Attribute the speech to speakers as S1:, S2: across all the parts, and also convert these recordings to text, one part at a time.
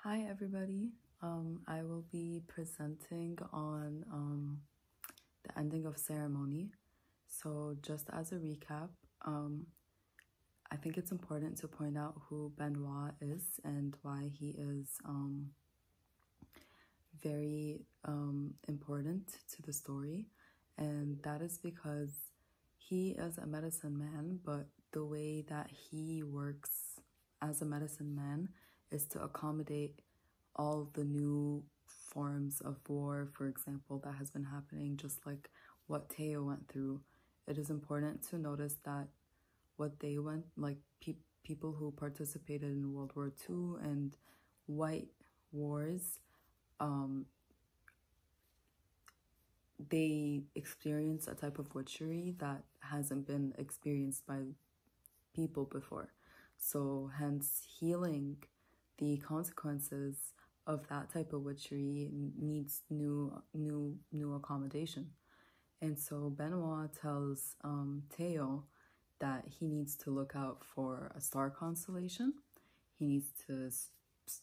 S1: Hi everybody. I will be presenting on the ending of ceremony. So just as a recap, I think it's important to point out who Benoit is and why he is very important to the story. And that is because he is a medicine man, but the way that he works as a medicine man is to accommodate all the new forms of war, for example, that has been happening, just like what Teo went through. It is important to notice that what they went, like people who participated in World War II and white wars, they experience a type of witchery that hasn't been experienced by people before. So hence healing the consequences of that type of witchery needs new accommodation. And so Benoit tells Teo that he needs to look out for a star constellation. He needs to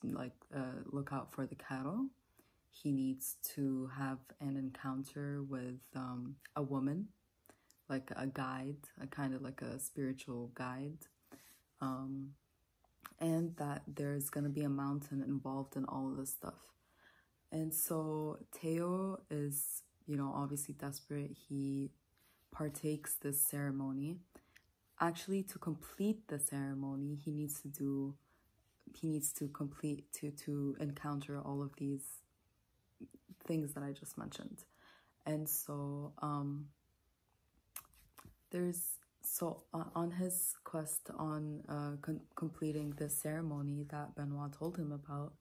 S1: look out for the cattle. He needs to have an encounter with a woman, like a guide, a kind of like a spiritual guide. And that there's going to be a mountain involved in all of this stuff. And so Teo is, obviously desperate. He partakes this ceremony. Actually, to complete the ceremony, he needs to encounter all of these things that I just mentioned. And so on his quest on completing this ceremony that Benoit told him about,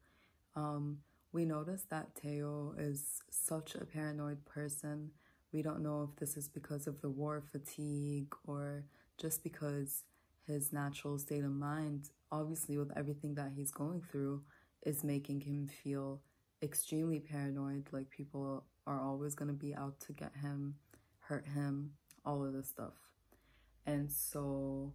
S1: we notice that Teo is such a paranoid person. We don't know if this is because of the war fatigue or just because his natural state of mind, obviously with everything that he's going through, is making him feel extremely paranoid, like people are always going to be out to get him, hurt him, all of this stuff. And so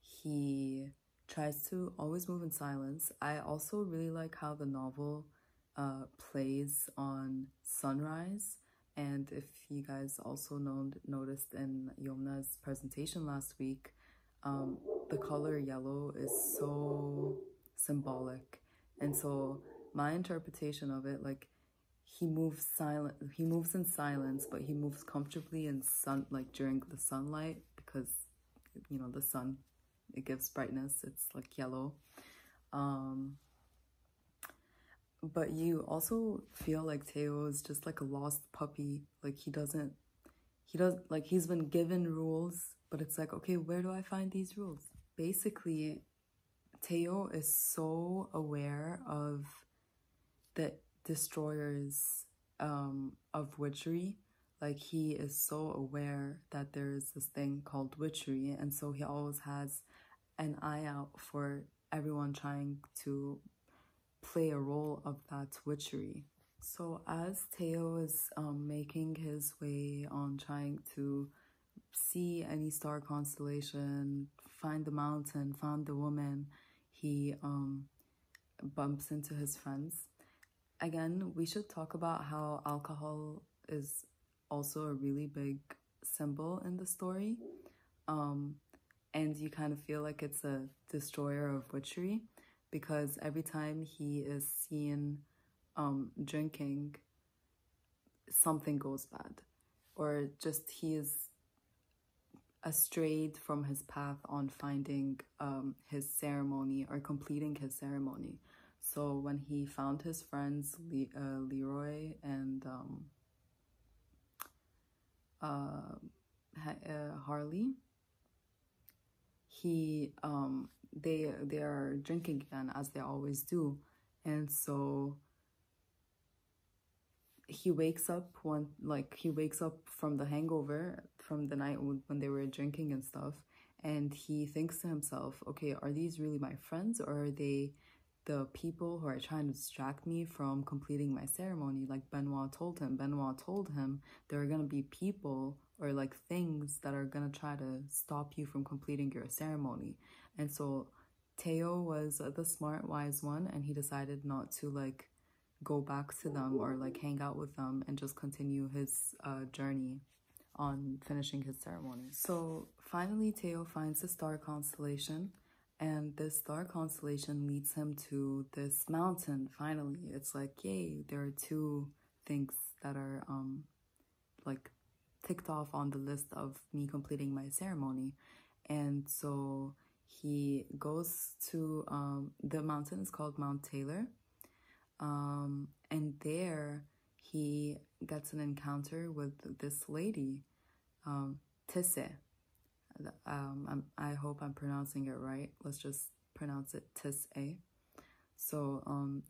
S1: he tries to always move in silence. I also really like how the novel plays on sunrise. And if you guys also noticed in Yomna's presentation last week, the color yellow is so symbolic. And so my interpretation of it, like, he moves in silence, but he moves comfortably in during the sunlight, because the sun, it gives brightness. It's like yellow. But you also feel like Teo is just like a lost puppy. Like he's been given rules, but it's like, okay, where do I find these rules? Basically, Teo is so aware of the destroyers of witchery. Like, he is so aware that there is this thing called witchery, and so he always has an eye out for everyone trying to play a role of that witchery. So as Teo is making his way on trying to see any star constellation, find the mountain, find the woman, he bumps into his friends. Again, we should talk about how alcohol is also a really big symbol in the story. And you kind of feel like it's a destroyer of witchery, because every time he is seen drinking, something goes bad, or just he is astrayed from his path on finding his ceremony or completing his ceremony. So when he found his friends Leroy and Harley, they are drinking again, as they always do. And so he wakes up from the hangover from the night when they were drinking and stuff, and he thinks to himself, okay, are these really my friends, or are they the people who are trying to distract me from completing my ceremony? Like Benoit told him there are going to be people or like things that are going to try to stop you from completing your ceremony. And so Teo was the smart, wise one, and he decided not to like go back to them or like hang out with them and just continue his journey on finishing his ceremony. So finally, Teo finds the star constellation, and this star constellation leads him to this mountain. Finally, it's like, yay, there are two things that are like ticked off on the list of me completing my ceremony. And so he goes to the mountain is called Mount Taylor, and there he gets an encounter with this lady, Tisse. I hope I'm pronouncing it right. Let's just pronounce it Tisse. So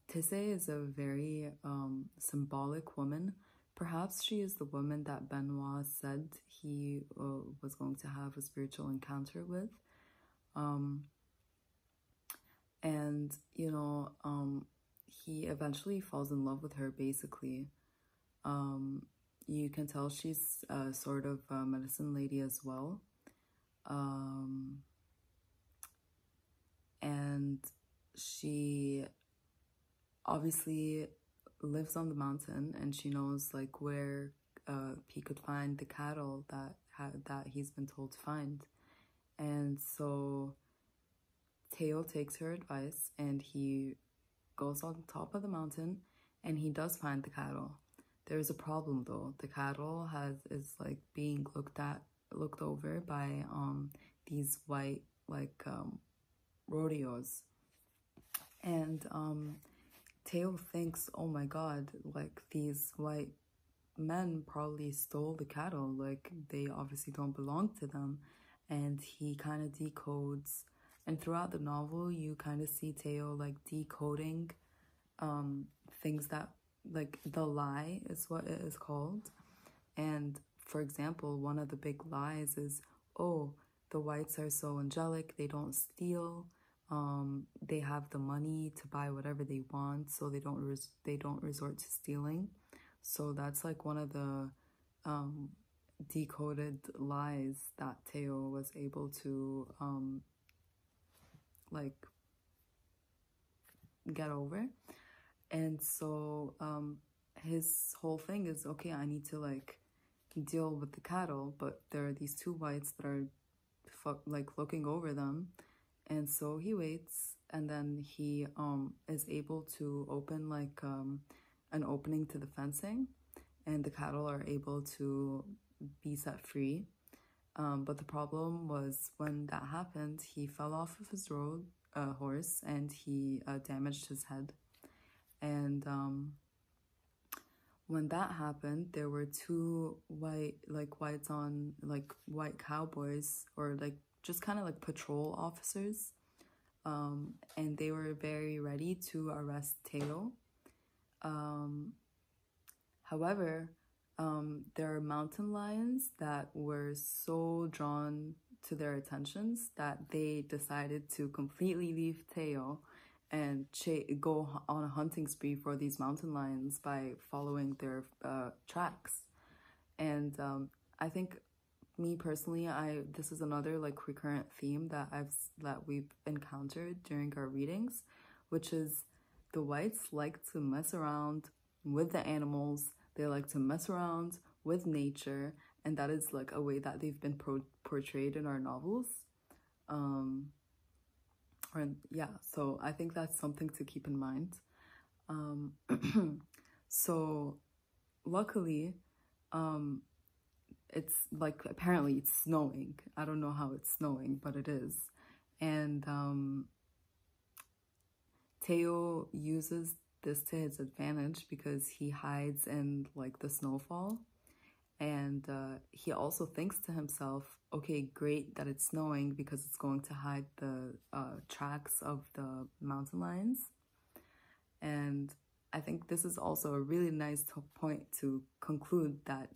S1: Tisse is a very symbolic woman. Perhaps she is the woman that Benoit said he was going to have a spiritual encounter with. And, you know, he eventually falls in love with her, basically. You can tell she's a sort of a medicine lady as well. And she obviously lives on the mountain, and she knows like where he could find the cattle that he's been told to find. And so Teo takes her advice and he goes on top of the mountain, and he does find the cattle. There's a problem though. The cattle is like being looked over by these white like rodeos, and Teo thinks, oh my god, like these white men probably stole the cattle, like they obviously don't belong to them. And he kind of decodes, and throughout the novel you kind of see Teo like decoding things that, like, the lie is what it is called. And for example, one of the big lies is, oh, the whites are so angelic, they don't steal, they have the money to buy whatever they want, so they don't resort to stealing. So that's like one of the decoded lies that Teo was able to like get over. And so his whole thing is, okay, I need to like deal with the cattle, but there are these two whites that are like looking over them. And so he waits, and then he is able to open like an opening to the fencing, and the cattle are able to be set free. But the problem was, when that happened, he fell off of his horse, and he damaged his head. And when that happened, there were two whites on like white cowboys, or like just kind of like patrol officers, and they were very ready to arrest Teo. However, there are mountain lions that were so drawn to their attentions that they decided to completely leave Teo and go on a hunting spree for these mountain lions by following their tracks. And I think, me personally, this is another like recurrent theme that we've encountered during our readings, which is the whites like to mess around with the animals. They like to mess around with nature, and that is like a way that they've been portrayed in our novels. So I think that's something to keep in mind. So luckily, it's like, apparently it's snowing. I don't know how it's snowing, but it is. And Teo uses this to his advantage because he hides in like the snowfall. And he also thinks to himself, okay, great that it's snowing because it's going to hide the tracks of the mountain lions. And I think this is also a really nice point to conclude that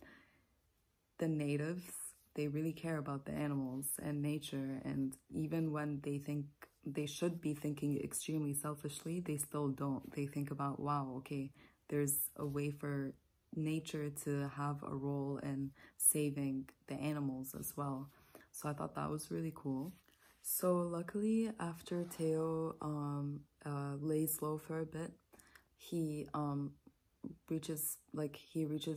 S1: the natives, they really care about the animals and nature, and even when they think they should be thinking extremely selfishly, they still don't. They think about, wow, okay, there's a way for nature to have a role in saving the animals as well. So I thought that was really cool. So luckily, after Teo lays low for a bit, he reaches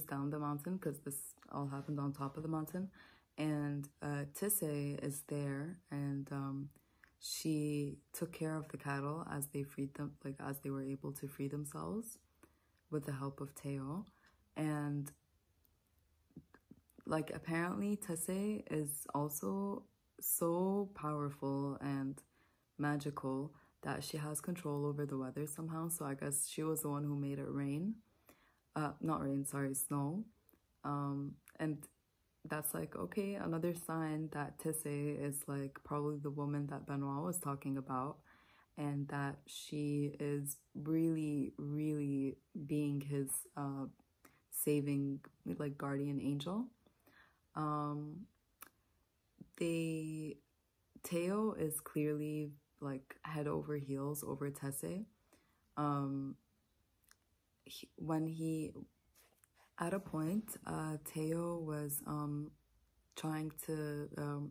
S1: down the mountain, because this all happened on top of the mountain, and Tissé is there, and she took care of the cattle as they freed them, like as they were able to free themselves with the help of Teo. And like apparently Tessé is also so powerful and magical that she has control over the weather somehow. So I guess she was the one who made it rain. Not rain, sorry, snow. And that's like, okay, another sign that Tessé is like probably the woman that Benoit was talking about, and that she is really, really being his saving, like, guardian angel. Teo is clearly like head over heels over Tessé. At a point, Teo was trying to,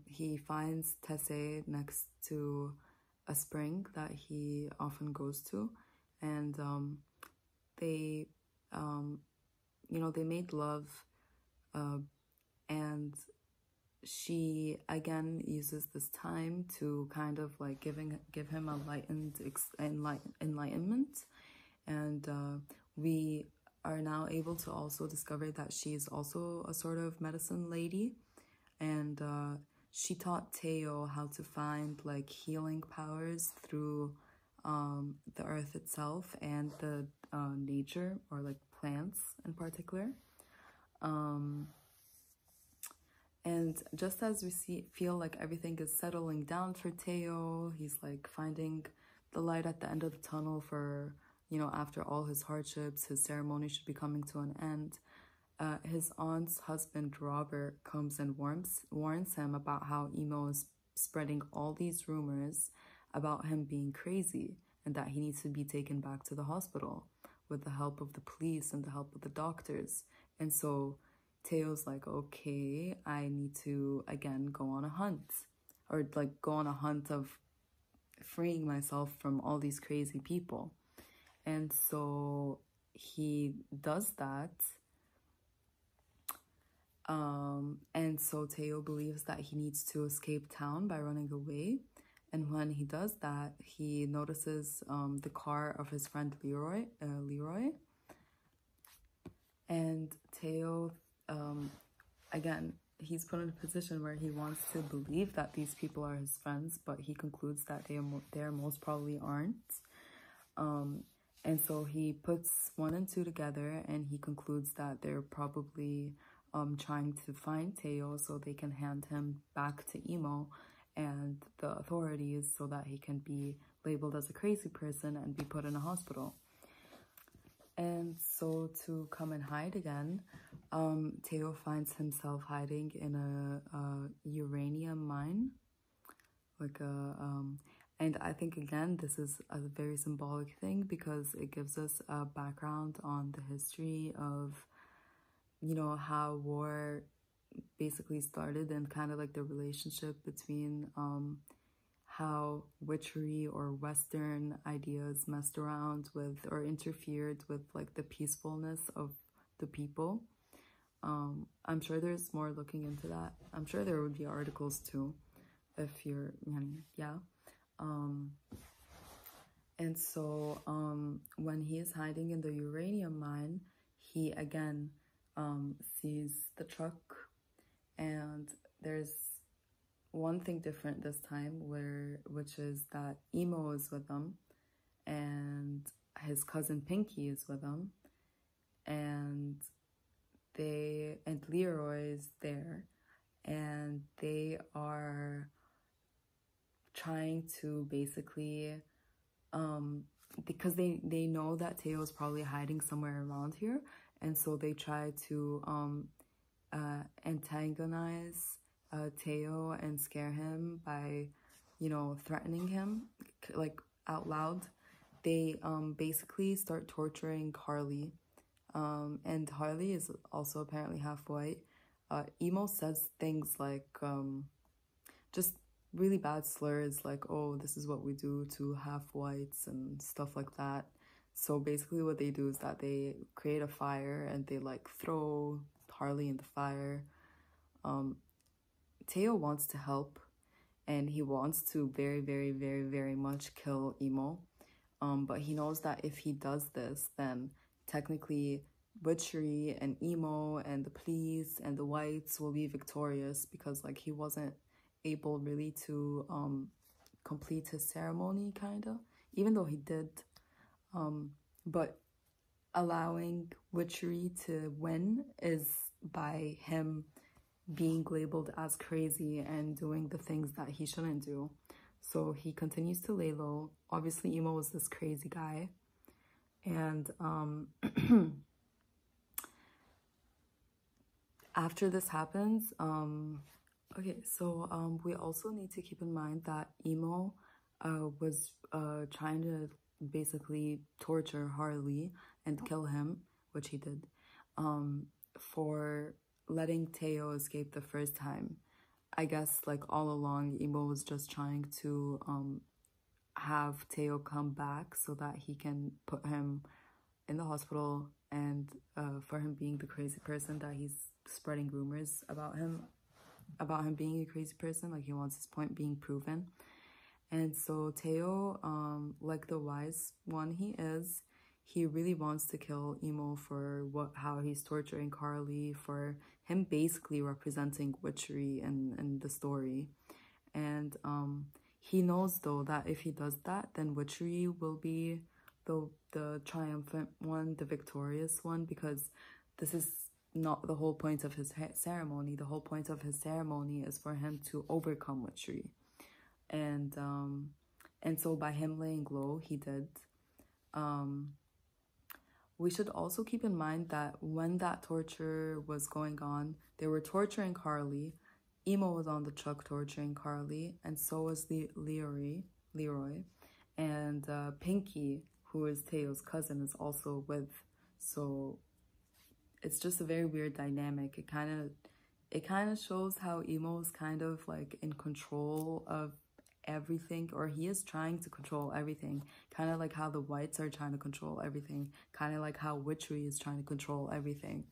S1: he finds Tessé next to a spring that he often goes to, and they made love, and she again uses this time to kind of like give him enlightenment, and we are now able to also discover that she is also a sort of medicine lady, and she taught Teo how to find like healing powers through the earth itself and the nature, or like plants in particular. And just as we feel like everything is settling down for Teo, he's like finding the light at the end of the tunnel for, after all his hardships, his ceremony should be coming to an end. His aunt's husband, Robert, comes and warns him about how Emo is spreading all these rumors about him being crazy, and that he needs to be taken back to the hospital with the help of the police and the help of the doctors. And so Teo's like, okay, I need to again go on a hunt, or like go on a hunt of freeing myself from all these crazy people. And so he does that. And so Teo believes that he needs to escape town by running away. And when he does that, he notices the car of his friend Leroy. And Teo, again, he's put in a position where he wants to believe that these people are his friends, but he concludes that they most probably aren't. And so he puts 1 and 2 together, and he concludes that they're probably trying to find Teo so they can hand him back to Emo and the authorities, so that he can be labeled as a crazy person and be put in a hospital. And so to come and hide again, Teo finds himself hiding in a uranium mine, and I think again this is a very symbolic thing, because it gives us a background on the history of, how war basically started, and kind of like the relationship between how witchery or Western ideas messed around with or interfered with like the peacefulness of the people. I'm sure there's more looking into that. I'm sure there would be articles too, if you're, yeah. And so when he is hiding in the uranium mine, he again sees the truck, and there's one thing different this time, which is that Emo is with them, and his cousin Pinky is with him, and Leroy is there, and they are trying to basically, because they know that Teo is probably hiding somewhere around here, and so they try to antagonize Teo and scare him by, threatening him, like, out loud. They basically start torturing Harley, and Harley is also apparently half white. Emo says things like, just really bad slurs like, oh, this is what we do to half-whites and stuff like that. So basically what they do is that they create a fire and they like throw Harley in the fire. Teo wants to help, and he wants to very, very, very, very much kill Emo. But he knows that if he does this, then technically Witchery and Emo and the police and the whites will be victorious, because like he wasn't able really to complete his ceremony, kind of, even though he did. But allowing Witchery to win is by him being labeled as crazy and doing the things that he shouldn't do. So he continues to lay low. Obviously, Emo was this crazy guy. And after this happens, okay, so we also need to keep in mind that Emo was trying to basically torture Harley and kill him, which he did, for letting Teo escape the first time. I guess like all along, Emo was just trying to have Teo come back so that he can put him in the hospital, and for him being the crazy person that he's spreading rumors about him being a crazy person. Like he wants his point being proven. And so Teo, like the wise one he is, he really wants to kill Emo for how he's torturing Carly, for him basically representing Witchery in the story. And he knows though that if he does that, then Witchery will be the triumphant one, the victorious one, because this is not the whole point of his ceremony. The whole point of his ceremony is for him to overcome Witchery. And so by him laying low, he did. We should also keep in mind that when that torture was going on, they were torturing Carly. Emo was on the truck torturing Carly, and so was Leroy. And Pinky, who is Teo's cousin, is also with. So it's just a very weird dynamic. It kind of shows how Emo is kind of like in control of everything, or he is trying to control everything, kind of like how the whites are trying to control everything, kind of like how Witchery is trying to control everything.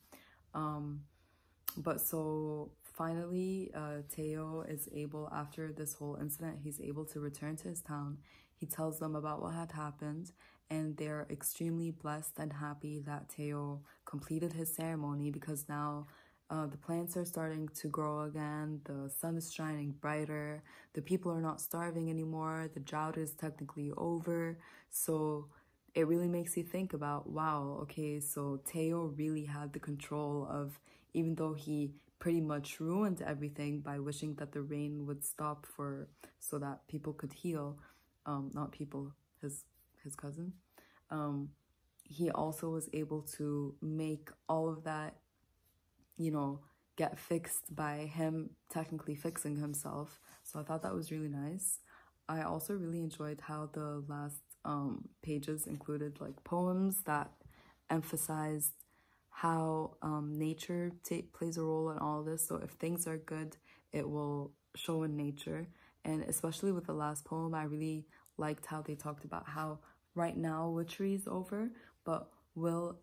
S1: But so finally Teo is able, after this whole incident, he's able to return to his town. He tells them about what had happened, and they're extremely blessed and happy that Teo completed his ceremony, because now the plants are starting to grow again, the sun is shining brighter, the people are not starving anymore, the drought is technically over. So it really makes you think about, wow, okay, so Teo really had the control of, even though he pretty much ruined everything by wishing that the rain would stop so that people could heal, not people, his cousin. He also was able to make all of that, get fixed by him technically fixing himself. So I thought that was really nice. I also really enjoyed how the last pages included like poems that emphasized how nature plays a role in all of this. So if things are good, it will show in nature. And especially with the last poem, I really liked how they talked about how right now Witchery is over, but will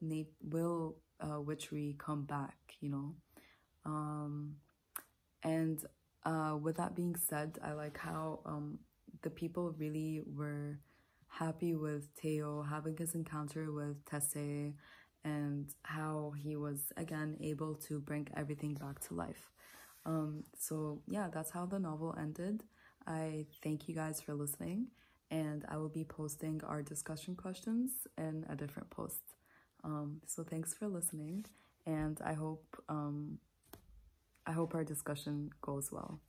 S1: Witchery come back, and with that being said, I like how the people really were happy with Teo having his encounter with Tessé, and how he was again able to bring everything back to life. So yeah, that's how the novel ended. I thank you guys for listening, and I will be posting our discussion questions in a different post. So thanks for listening, and I hope our discussion goes well.